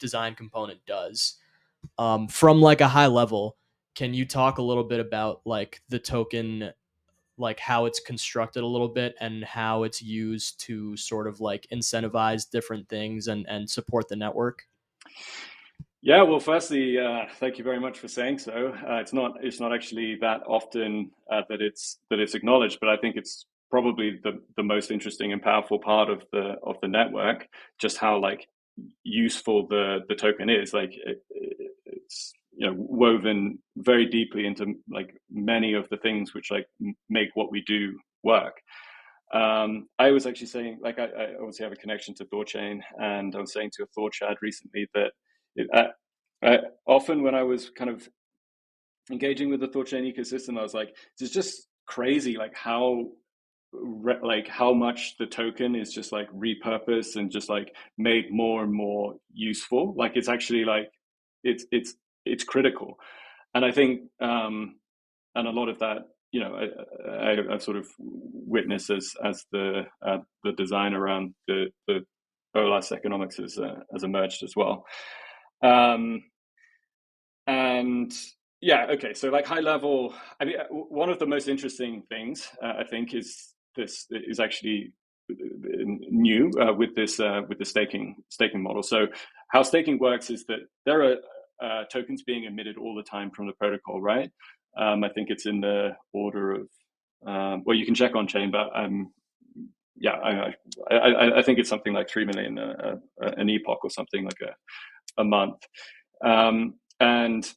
design component does. From like a high level, can you talk a little bit about like the token, like how it's constructed a little bit and how it's used to sort of like incentivize different things and support the network? Yeah, well, firstly, thank you very much for saying so. It's not actually that often that it's acknowledged, but I think it's probably the most interesting and powerful part of the network. Just how like useful the token is. Like it's, you know, woven very deeply into like many of the things which like make what we do work. I was actually saying, like, I obviously have a connection to Thorchain, and I was saying to a Thor chat recently that often when I was kind of engaging with the Thorchain ecosystem, I was like, it's just crazy, like how much the token is just like repurposed and just like made more and more useful. Like it's actually like it's critical, and I think and a lot of that, you know, I've sort of witnessed as the design around the OLAS economics has emerged as well. And yeah, okay, so like high level, I mean, one of the most interesting things I think is this is actually new with the staking model. So how staking works is that there are tokens being emitted all the time from the protocol, right? I think it's in the order of well, you can check on chain, but yeah, I think it's something like 3 million an epoch or something like a month. And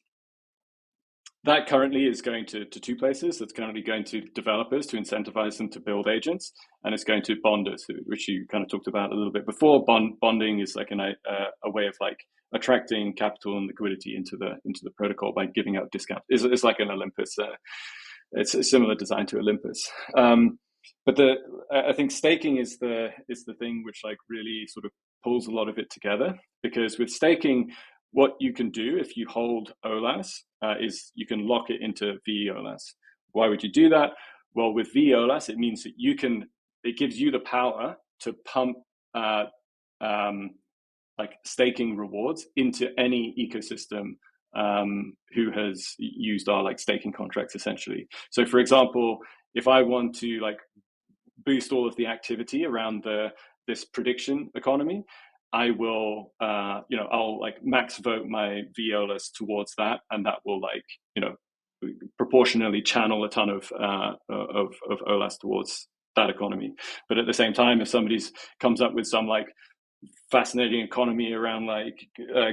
that currently is going to two places. It's currently going to developers to incentivize them to build agents, and it's going to bonders, which you kind of talked about a little bit before. Bonding is like a way of like attracting capital and liquidity into the protocol by giving out discounts. It's like an Olympus. It's a similar design to Olympus. But I think staking is the thing which like really sort of pulls a lot of it together, because with staking, what you can do if you hold OLAS is you can lock it into VEOLAS. Why would you do that? Well, with VEOLAS, it means that it gives you the power to pump like staking rewards into any ecosystem who has used our like staking contracts essentially. So for example, if I want to like boost all of the activity around this prediction economy, I will, I'll like max vote my VEOLAS towards that, and that will like, proportionally channel a ton of OLAS towards that economy. But at the same time, if somebody comes up with some like fascinating economy around like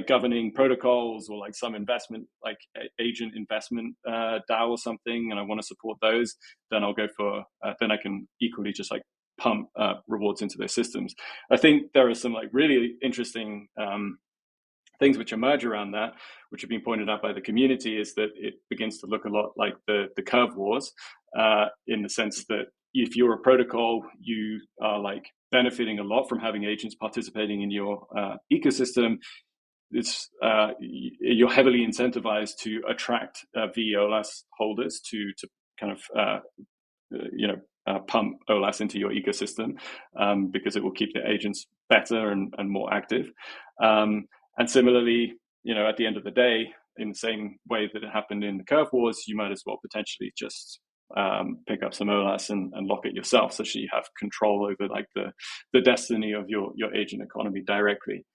governing protocols or like some investment, like agent investment DAO or something, and I want to support those, then I'll go for, then I can equally just like pump rewards into those systems. I think there are some like really interesting things which emerge around that, which have been pointed out by the community, is that it begins to look a lot like the curve wars, in the sense that if you're a protocol, you are like benefiting a lot from having agents participating in your ecosystem. It's you're heavily incentivized to attract VEOLAS holders to kind of pump OLAS into your ecosystem, because it will keep the agents better and more active. And similarly, at the end of the day, in the same way that it happened in the curve wars, you might as well potentially just pick up some OLAS and lock it yourself, so you have control over like the destiny of your agent economy directly.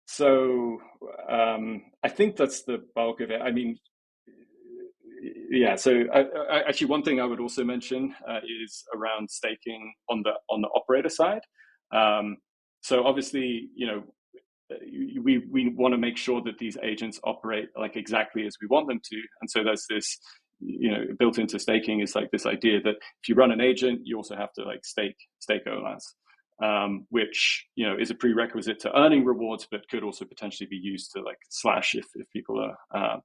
So I think that's the bulk of it. I mean, yeah. So actually, one thing I would also mention is around staking on the operator side. So obviously, we want to make sure that these agents operate like exactly as we want them to, and so there's this, built into staking is like this idea that if you run an agent, you also have to like stake OLAS, which is a prerequisite to earning rewards, but could also potentially be used to like slash if people are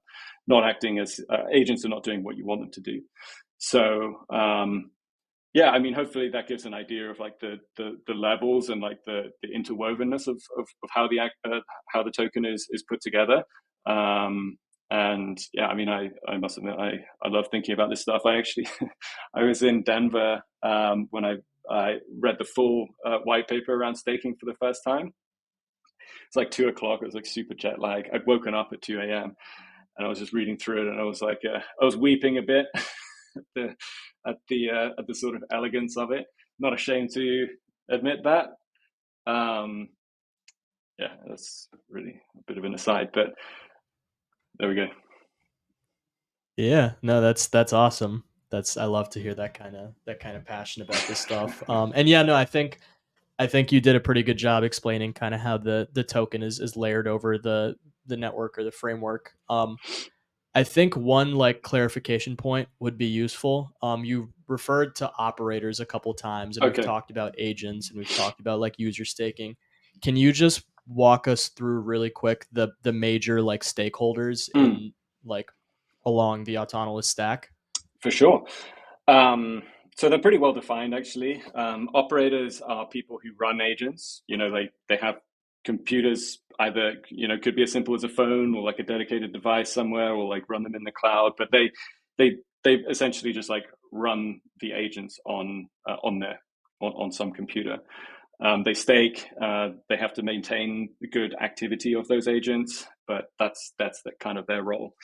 not acting as agents are not doing what you want them to do. So yeah, I mean, hopefully that gives an idea of like the levels and like the interwovenness of how the token is put together. And yeah, I mean, I must admit, I love thinking about this stuff. I actually, I was in Denver when I read the full white paper around staking for the first time. It's like 2 o'clock. It was like super jet lag. I'd woken up at 2 a.m. and I was just reading through it, and I was like, I was weeping a bit at the sort of elegance of it. Not ashamed to admit that. Yeah, that's really a bit of an aside, but there we go. Yeah, no, that's awesome. I love to hear that kind of passion about this stuff. And yeah, no, I think you did a pretty good job explaining kind of how the token is layered over the network or the framework. I think one like clarification point would be useful. You referred to operators a couple times, and we've talked about agents, and we've talked about like user staking. Can you just walk us through really quick the major like stakeholders in like along the Autonolas stack? For sure. So they're pretty well defined, actually. Operators are people who run agents. They have computers, either could be as simple as a phone or like a dedicated device somewhere, or like run them in the cloud. But they essentially just like run the agents on some computer. They stake. They have to maintain the good activity of those agents, but that's kind of their role.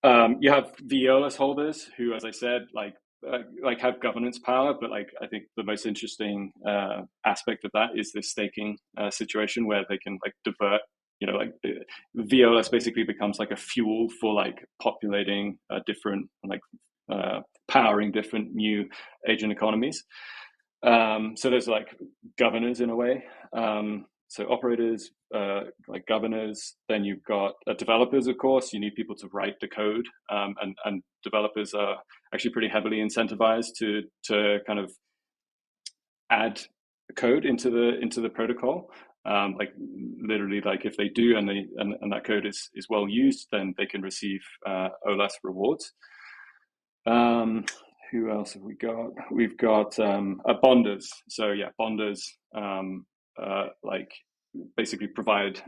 You have VEOLAS holders who, as I said, like have governance power, but like I think the most interesting aspect of that is this staking situation where they can like divert. VEOLAS basically becomes like a fuel for like populating different like powering different new agent economies. So there's like governors in a way. So operators, like governors. Then you've got developers, of course. You need people to write the code, and developers are actually pretty heavily incentivized to kind of add code into the protocol. Like literally, like if they do and that code is well used, then they can receive OLAS rewards. Who else have we got? We've got bonders. So yeah, bonders like basically provide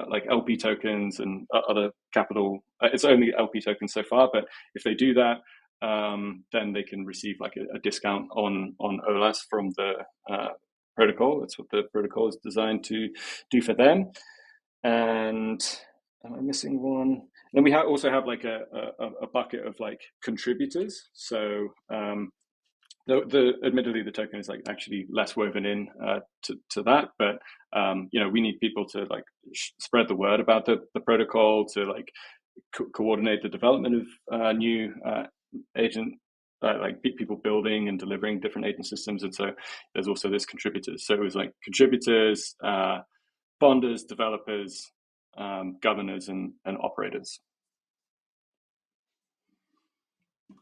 like LP tokens and other capital. It's only LP tokens so far, but if they do that, then they can receive like a discount on OLAS from the protocol. That's what the protocol is designed to do for them. And am I missing one? Then we also have like a bucket of like contributors. So admittedly the token is like actually less woven in to that, but we need people to like spread the word about the protocol, to like coordinate the development of new agent, like people building and delivering different agent systems. And so there's also this contributors. So it was like contributors, bonders, developers, governors, and operators.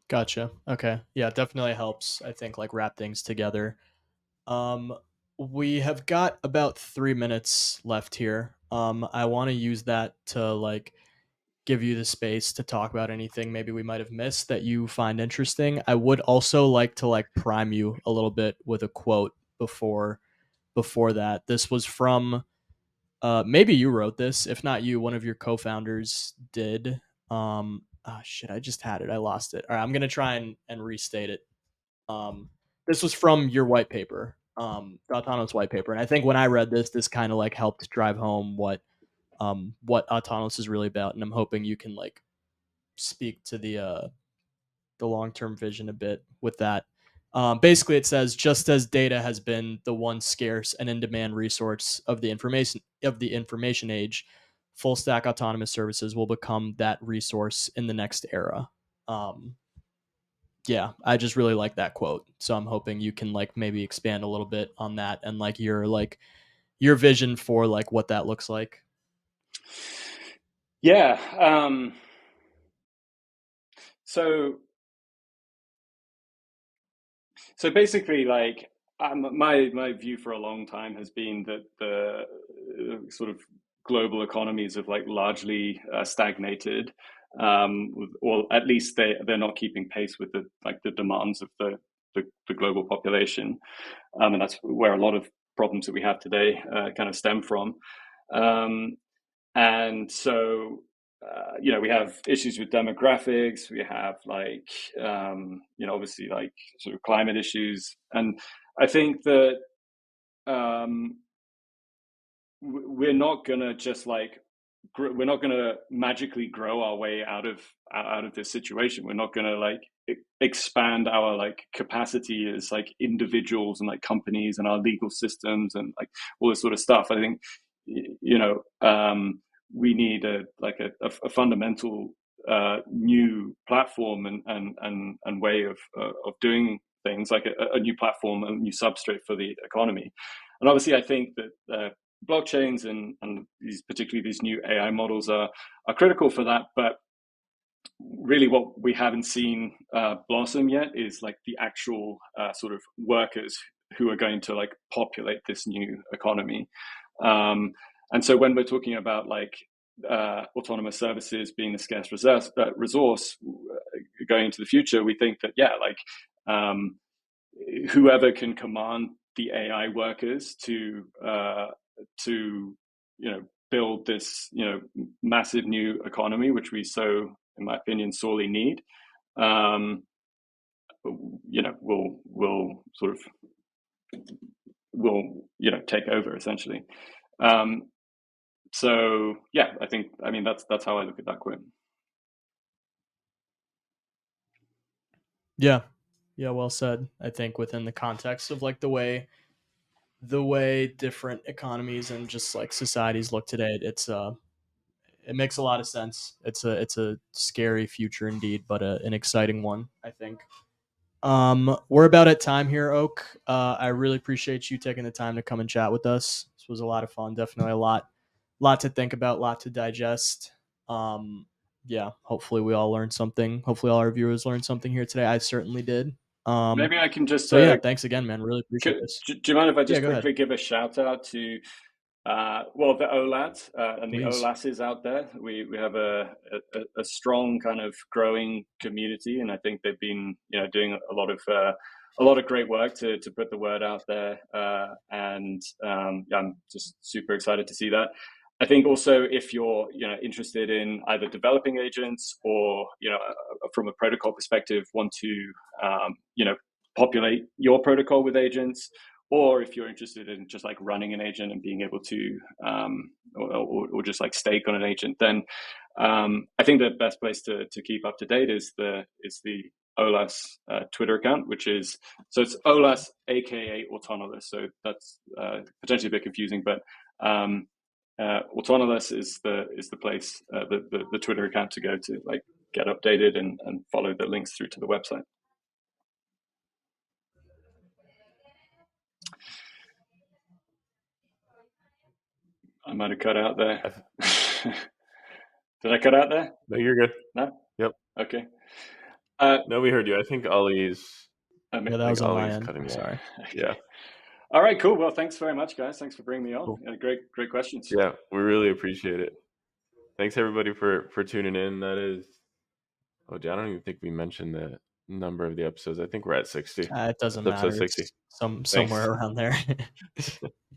Gotcha. Okay. Yeah, definitely helps, I think, like wrap things together. We have got about 3 minutes left here. I want to use that to like give you the space to talk about anything maybe we might have missed that you find interesting. I would also like to like prime you a little bit with a quote before that. This was from maybe you wrote this. If not you, one of your co-founders did. Shit, I just had it. I lost it. All right, I'm gonna try and restate it. This was from your white paper, the Autonomous white paper, and I think when I read this kind of like helped drive home what Autonomous is really about, and I'm hoping you can like speak to the long term vision a bit with that. Basically, it says just as data has been the one scarce and in demand resource of the information age, full stack autonomous services will become that resource in the next era. Um, yeah, I just really like that quote. So I'm hoping you can like maybe expand a little bit on that and like your vision for like what that looks like. Yeah. So basically, like my view for a long time has been that the sort of global economies have like largely stagnated, or at least they're not keeping pace with the demands of the global population, and that's where a lot of problems that we have today kind of stem from. And so we have issues with demographics. We have like obviously like sort of climate issues, and I think that we're not gonna just like we're not gonna magically grow our way out of this situation. We're not gonna like expand our like capacity as like individuals and like companies and our legal systems and like all this sort of stuff. I think we need a fundamental new platform and way of doing things, like a new platform, a new substrate for the economy. And obviously I think that blockchains and particularly these new AI models are critical for that. But really what we haven't seen blossom yet is like the actual sort of workers who are going to like populate this new economy. And so when we're talking about like autonomous services being the scarce resource going into the future, we think that whoever can command the AI workers to build this massive new economy, which we so, in my opinion, sorely need, will sort of take over essentially. So yeah, I mean that's how I look at that quote. Yeah, well said. I think within the context of like the way different economies and just like societies look today, it makes a lot of sense. It's a scary future indeed, but an exciting one, I think. We're about at time here, Oak. I really appreciate you taking the time to come and chat with us. This was a lot of fun. Definitely a lot to think about, lot to digest. Um, yeah, hopefully we all learned something. Hopefully all our viewers learned something here today. I certainly did. Maybe I can just So yeah, thanks again, man. Really appreciate this. do you mind if I Yeah, just go ahead. quickly give a shout out to well, the OLAT and the Please. OLASs out there? We have a strong kind of growing community, and I think they've been doing a lot of great work to put the word out there, and I'm just super excited to see that. I think also if you're interested in either developing agents or from a protocol perspective want to populate your protocol with agents, or if you're interested in just like running an agent and being able to or just like stake on an agent, then I think the best place to keep up to date is the OLAS Twitter account, which is it's OLAS aka Autonolas. So that's potentially a bit confusing, but Autonolas is the place, the Twitter account to go to like get updated and follow the links through to the website. I might have cut out there. Did I cut out there? No, you're good. No? Yep. Okay. No, we heard you. I think Ollie's Yeah, that was on my end. cutting me Sorry. off. Yeah. All right, cool. Well, thanks very much, guys. Thanks for bringing me on. Cool. Great questions. Yeah, we really appreciate it. Thanks everybody for tuning in. That is, I don't even think we mentioned the number of the episodes. I think we're at 60. It doesn't That's episode matter. 60. It's somewhere around there.